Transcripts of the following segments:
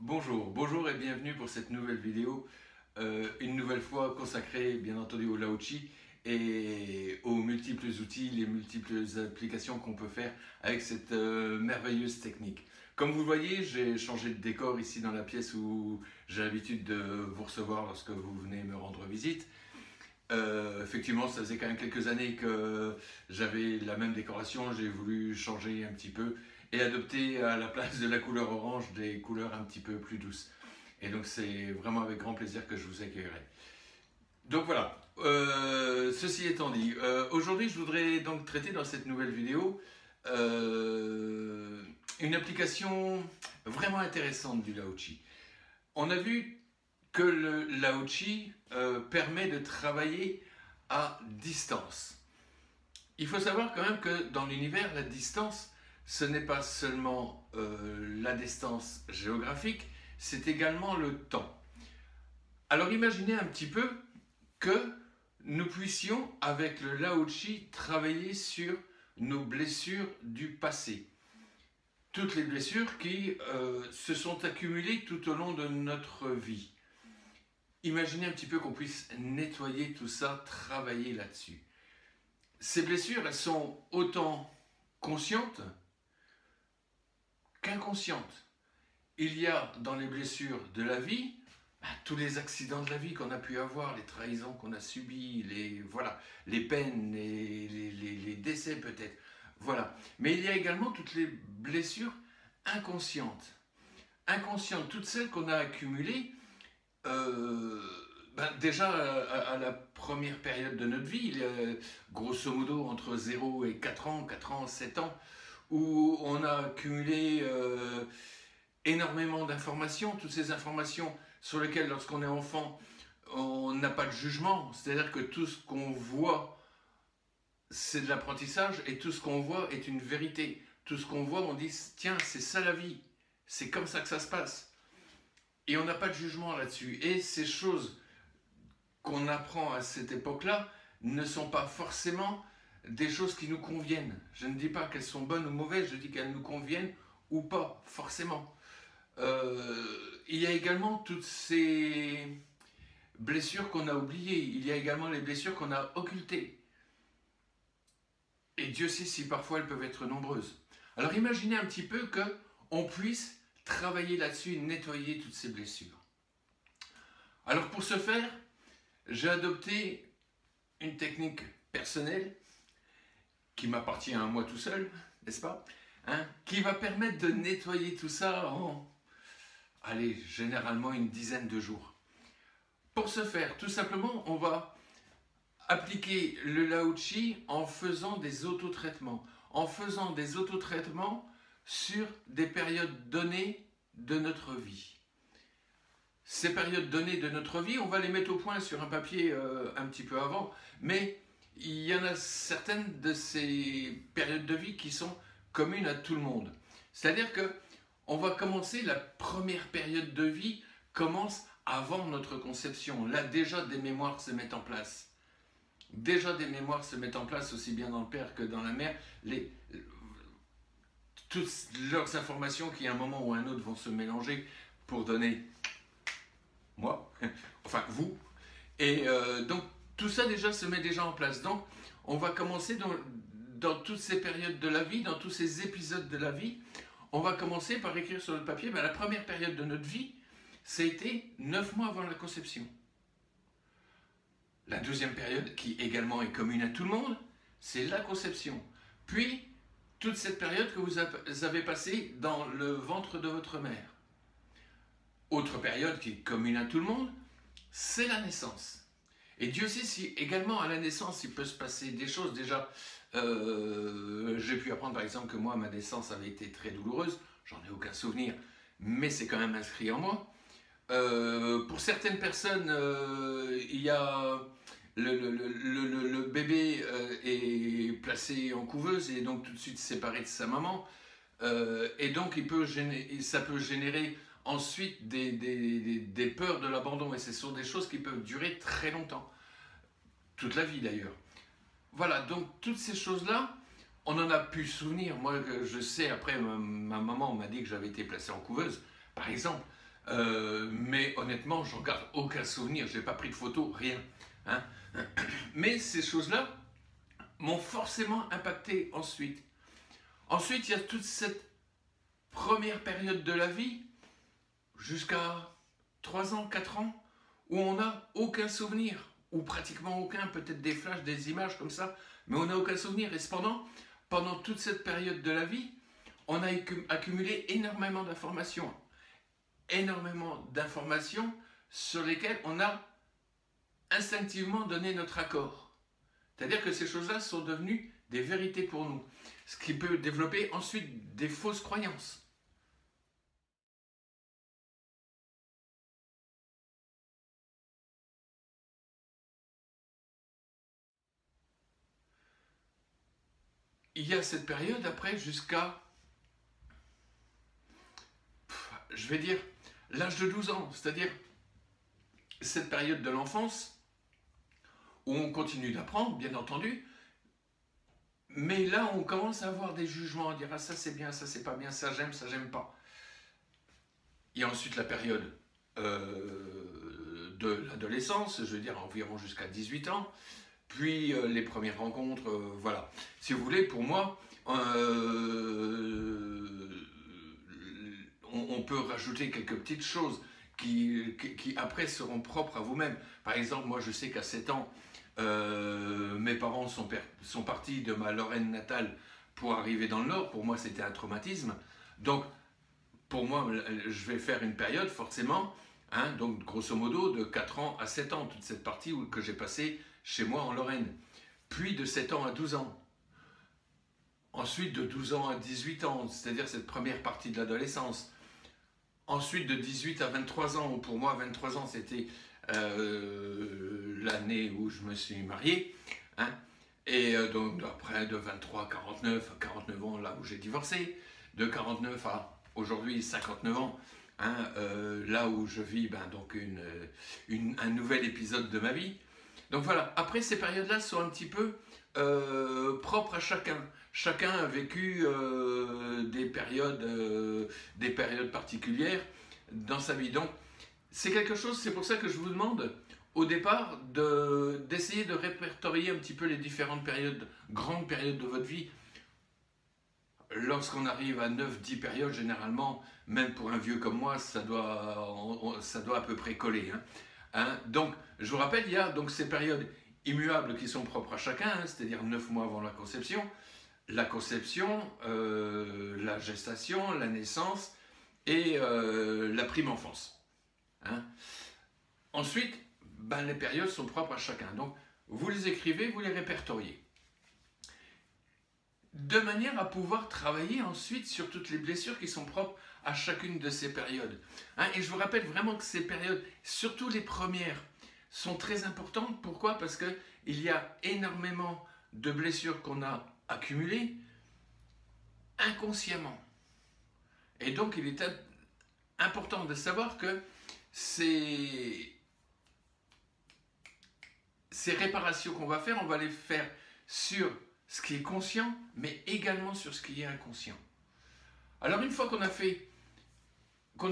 Bonjour et bienvenue pour cette nouvelle vidéo, une nouvelle fois consacrée bien entendu au Lao-Chi et aux multiples outils, les multiples applications qu'on peut faire avec cette merveilleuse technique. Comme vous le voyez, j'ai changé de décor ici dans la pièce où j'ai l'habitude de vous recevoir lorsque vous venez me rendre visite. Effectivement, ça faisait quand même quelques années que j'avais la même décoration, j'ai voulu changer un petit peu et adopter à la place de la couleur orange des couleurs un petit peu plus douces. Et donc c'est vraiment avec grand plaisir que je vous accueillerai. Donc voilà, ceci étant dit, aujourd'hui je voudrais donc traiter dans cette nouvelle vidéo une application vraiment intéressante du Lao-Chi. On a vu que le Lao-Chi permet de travailler à distance. Il faut savoir quand même que dans l'univers, la distance, ce n'est pas seulement la distance géographique, c'est également le temps. Alors imaginez un petit peu que nous puissions, avec le Lao-Chi, travailler sur nos blessures du passé. Toutes les blessures qui se sont accumulées tout au long de notre vie. Imaginez un petit peu qu'on puisse nettoyer tout ça, travailler là-dessus. Ces blessures, elles sont autant conscientes qu'inconscientes. Il y a dans les blessures de la vie, tous les accidents de la vie qu'on a pu avoir, les trahisons qu'on a subies, les peines, les décès peut-être. Voilà. Mais il y a également toutes les blessures inconscientes. Inconscientes, toutes celles qu'on a accumulées déjà à la première période de notre vie, grosso modo entre 0 et 4 ans, 7 ans, où on a accumulé énormément d'informations, toutes ces informations sur lesquelles lorsqu'on est enfant, on n'a pas de jugement, c'est-à-dire que tout ce qu'on voit, c'est de l'apprentissage et tout ce qu'on voit est une vérité. Tout ce qu'on voit, on dit, tiens, c'est ça la vie, c'est comme ça que ça se passe. Et on n'a pas de jugement là-dessus. Et ces choses qu'on apprend à cette époque-là ne sont pas forcément des choses qui nous conviennent. Je ne dis pas qu'elles sont bonnes ou mauvaises, je dis qu'elles nous conviennent ou pas, forcément. Il y a également toutes ces blessures qu'on a oubliées. Il y a également les blessures qu'on a occultées. Et Dieu sait si parfois elles peuvent être nombreuses. Alors imaginez un petit peu qu'on puisse travailler là-dessus, nettoyer toutes ces blessures. Alors pour ce faire, j'ai adopté une technique personnelle qui m'appartient à moi tout seul, n'est-ce pas, qui va permettre de nettoyer tout ça en, allez, généralement une dizaine de jours. Pour ce faire, tout simplement, on va appliquer le Lao-Chi en faisant des autotraitements. En faisant des autotraitements sur des périodes données de notre vie. Ces périodes données de notre vie, on va les mettre au point sur un papier un petit peu avant, mais il y en a certaines de ces périodes de vie qui sont communes à tout le monde. C'est-à-dire que on va commencer, la première période de vie commence avant notre conception. Là déjà des mémoires se mettent en place. Déjà des mémoires se mettent en place aussi bien dans le père que dans la mère. Toutes leurs informations qui à un moment ou à un autre vont se mélanger pour donner moi, enfin vous. Et donc tout ça déjà se met déjà en place. Donc on va commencer dans toutes ces périodes de la vie, dans tous ces épisodes de la vie, on va commencer par écrire sur le papier, la première période de notre vie, ça a été 9 mois avant la conception. La deuxième période, qui également est commune à tout le monde, c'est la conception. Puis, toute cette période que vous avez passée dans le ventre de votre mère. Autre période qui est commune à tout le monde, c'est la naissance. Et Dieu sait si également à la naissance, il peut se passer des choses. Déjà, j'ai pu apprendre par exemple que moi, ma naissance avait été très douloureuse. J'en ai aucun souvenir, mais c'est quand même inscrit en moi. Pour certaines personnes, il y a le bébé est placé en couveuse et donc tout de suite séparé de sa maman. Et donc ça peut générer ensuite des peurs de l'abandon. Et ce sont des choses qui peuvent durer très longtemps. Toute la vie d'ailleurs. Voilà, donc toutes ces choses-là, on en a pu souvenir. Moi, je sais, après, ma maman m'a dit que j'avais été placé en couveuse, par exemple. Mais honnêtement, j'en garde aucun souvenir, je n'ai pas pris de photos, rien. Hein. Mais ces choses-là m'ont forcément impacté ensuite. Ensuite, il y a toute cette première période de la vie, jusqu'à 3 ans, 4 ans, où on n'a aucun souvenir, ou pratiquement aucun, peut-être des flashs, des images comme ça, mais on n'a aucun souvenir. Et cependant, pendant toute cette période de la vie, on a accumulé énormément d'informations sur lesquelles on a instinctivement donné notre accord. C'est-à-dire que ces choses-là sont devenues des vérités pour nous, ce qui peut développer ensuite des fausses croyances. Il y a cette période après jusqu'à, je vais dire, l'âge de 12 ans, c'est-à-dire cette période de l'enfance où on continue d'apprendre, bien entendu, mais là on commence à avoir des jugements, à dire ah ça c'est bien, ça c'est pas bien, ça j'aime pas. Il y a ensuite la période de l'adolescence, je veux dire environ jusqu'à 18 ans, puis les premières rencontres, voilà. Si vous voulez, pour moi, on peut rajouter quelques petites choses qui après seront propres à vous-même. Par exemple, moi je sais qu'à 7 ans, mes parents sont partis de ma Lorraine natale pour arriver dans le Nord. Pour moi, c'était un traumatisme. Donc, pour moi, je vais faire une période forcément, hein, donc grosso modo de 4 ans à 7 ans, toute cette partie que j'ai passée chez moi en Lorraine. Puis de 7 ans à 12 ans. Ensuite de 12 ans à 18 ans, c'est-à-dire cette première partie de l'adolescence. Ensuite de 18 à 23 ans, pour moi 23 ans c'était l'année où je me suis marié. Hein, et donc après de 23 à 49 ans là où j'ai divorcé. De 49 à aujourd'hui 59 ans, hein, là où je vis donc un nouvel épisode de ma vie. Donc voilà, après ces périodes-là sont un petit peu propres à chacun. Chacun a vécu des périodes particulières dans sa vie. Donc c'est quelque chose, c'est pour ça que je vous demande au départ d'essayer de répertorier un petit peu les différentes périodes, grandes périodes de votre vie. Lorsqu'on arrive à 9-10 périodes, généralement, même pour un vieux comme moi, ça doit à peu près coller. Hein. Donc, je vous rappelle, il y a donc ces périodes immuables qui sont propres à chacun, hein, c'est-à-dire 9 mois avant la conception, la gestation, la naissance et la prime enfance. Hein. Ensuite, les périodes sont propres à chacun. Donc, vous les écrivez, vous les répertoriez. De manière à pouvoir travailler ensuite sur toutes les blessures qui sont propres à chacune de ces périodes. Hein, et je vous rappelle vraiment que ces périodes, surtout les premières, sont très importantes. Pourquoi? Parce qu'il y a énormément de blessures qu'on a accumulées inconsciemment. Et donc, il est important de savoir que ces réparations qu'on va faire, on va les faire sur ce qui est conscient, mais également sur ce qui est inconscient. Alors une fois qu'on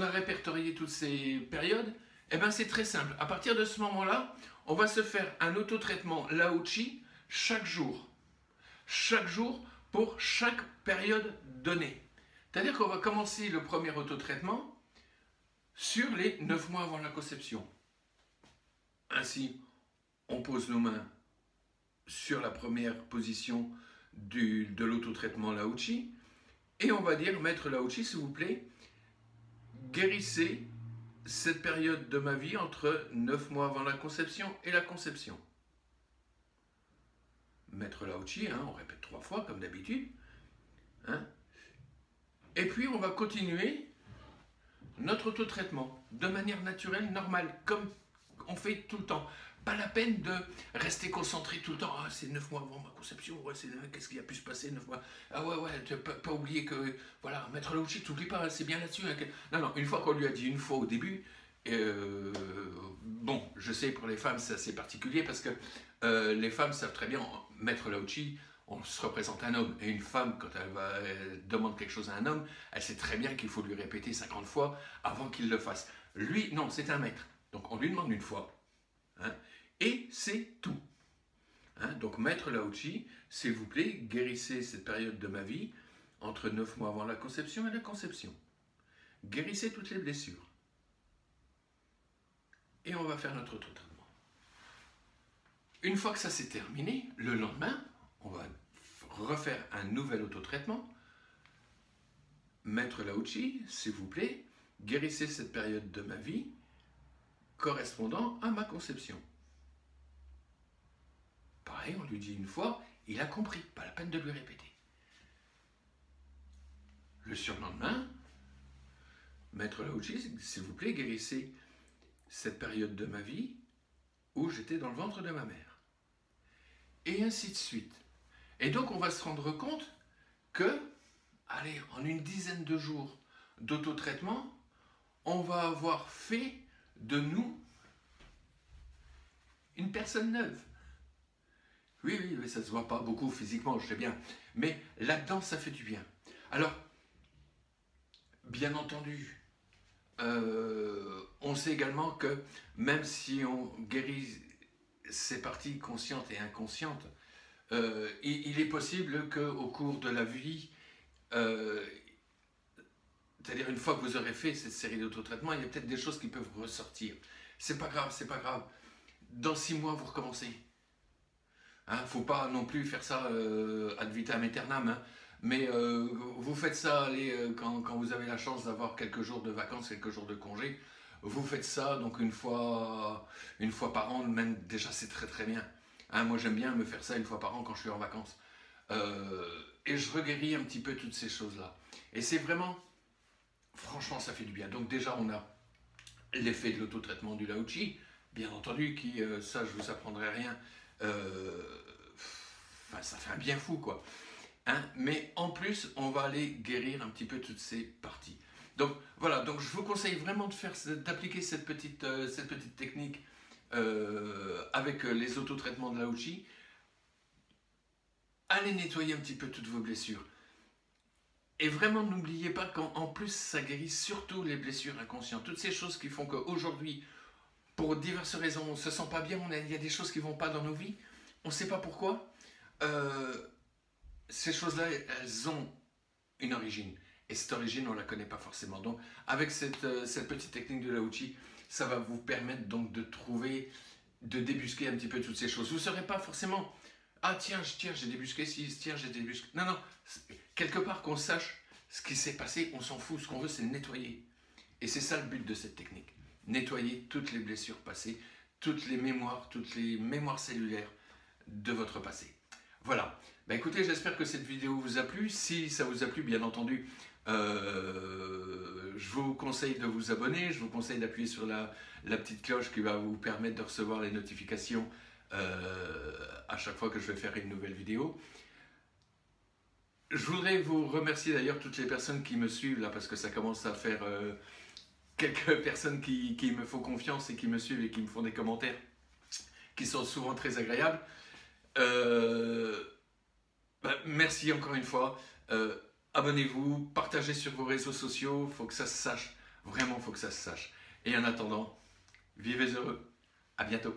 a répertorié toutes ces périodes, eh ben c'est très simple. À partir de ce moment-là, on va se faire un autotraitement Lao-Chi chaque jour. Chaque jour pour chaque période donnée. C'est-à-dire qu'on va commencer le premier autotraitement sur les 9 mois avant la conception. Ainsi, on pose nos mains sur la première position de l'autotraitement Lao-Chi et on va dire, maître Lao-Chi, s'il vous plaît, guérissez cette période de ma vie entre 9 mois avant la conception et la conception. Maître Lao-Chi, hein, on répète 3 fois comme d'habitude. Hein. Et puis on va continuer notre autotraitement de manière naturelle, normale, comme on fait tout le temps. Pas la peine de rester concentré tout le temps. Ah, c'est 9 mois avant ma conception. Ouais, qu'est-ce qui a pu se passer 9 mois? Ah ouais, tu n'as pas oublié que... Voilà, maître Lao-Chi, tu n'oublies pas, c'est bien là-dessus. Hein, non, une fois qu'on lui a dit une fois au début, bon, je sais, pour les femmes, c'est assez particulier parce que les femmes savent très bien, maître Lao-Chi, on se représente un homme. Et une femme, quand elle demande quelque chose à un homme, elle sait très bien qu'il faut lui répéter 50 fois avant qu'il le fasse. Lui, non, c'est un maître. Donc on lui demande une fois. Hein, et c'est tout. Hein, donc maître Lao-Tzu, s'il vous plaît, guérissez cette période de ma vie entre 9 mois avant la conception et la conception. Guérissez toutes les blessures. Et on va faire notre auto-traitement. Une fois que ça s'est terminé, le lendemain, on va refaire un nouvel autotraitement. Maître Lao-Tzu, s'il vous plaît, guérissez cette période de ma vie correspondant à ma conception. Pareil, on lui dit une fois, il a compris, pas la peine de lui répéter. Le surlendemain, Maître Lao-Tzu, s'il vous plaît, guérissez cette période de ma vie où j'étais dans le ventre de ma mère. Et ainsi de suite. Et donc on va se rendre compte que, allez, en une dizaine de jours d'autotraitement, on va avoir fait de nous une personne neuve. Oui, oui, ça ne se voit pas beaucoup physiquement, je sais bien. Mais là-dedans, ça fait du bien. Alors, bien entendu, on sait également que même si on guérit ces parties conscientes et inconscientes, il est possible qu'au cours de la vie, c'est-à-dire une fois que vous aurez fait cette série d'autotraitements, il y a peut-être des choses qui peuvent ressortir. C'est pas grave, c'est pas grave. Dans 6 mois, vous recommencez. Hein, faut pas non plus faire ça ad vitam aeternam, hein. Mais vous faites ça quand vous avez la chance d'avoir quelques jours de vacances, quelques jours de congé, vous faites ça donc une fois par an, même déjà c'est très très bien. Hein, moi j'aime bien me faire ça une fois par an quand je suis en vacances. Et je reguéris un petit peu toutes ces choses-là. Et c'est vraiment, franchement ça fait du bien. Donc déjà on a l'effet de l'autotraitement du Lao-Tzu, bien entendu, qui, ça je vous apprendrai rien, ça fait un bien fou quoi. Hein, mais en plus, on va aller guérir un petit peu toutes ces parties. Donc voilà, donc je vous conseille vraiment d'appliquer cette petite technique avec les autotraitements de Lao-Tzu. Allez nettoyer un petit peu toutes vos blessures. Et vraiment, n'oubliez pas qu'en plus, ça guérit surtout les blessures inconscientes. Toutes ces choses qui font qu'aujourd'hui, pour diverses raisons, on ne se sent pas bien, il y a des choses qui ne vont pas dans nos vies, on ne sait pas pourquoi. Ces choses-là, elles ont une origine. Et cette origine, on ne la connaît pas forcément. Donc, avec cette petite technique de Lao-Tzu, ça va vous permettre donc de trouver, de débusquer un petit peu toutes ces choses. Vous ne saurez pas forcément, ah tiens, j'ai débusqué ci, tiens, j'ai débusqué... Non, non, quelque part qu'on sache ce qui s'est passé, on s'en fout. Ce qu'on veut, c'est nettoyer. Et c'est ça le but de cette technique. Nettoyer toutes les blessures passées, toutes les mémoires cellulaires de votre passé. Voilà. Ben écoutez, j'espère que cette vidéo vous a plu. Si ça vous a plu, bien entendu, je vous conseille de vous abonner. Je vous conseille d'appuyer sur la petite cloche qui va vous permettre de recevoir les notifications à chaque fois que je vais faire une nouvelle vidéo. Je voudrais vous remercier d'ailleurs toutes les personnes qui me suivent là, parce que ça commence à faire quelques personnes qui me font confiance et qui me suivent et qui me font des commentaires qui sont souvent très agréables. Merci encore une fois. Abonnez-vous, partagez sur vos réseaux sociaux. Il faut que ça se sache. Vraiment, il faut que ça se sache. Et en attendant, vivez heureux. À bientôt.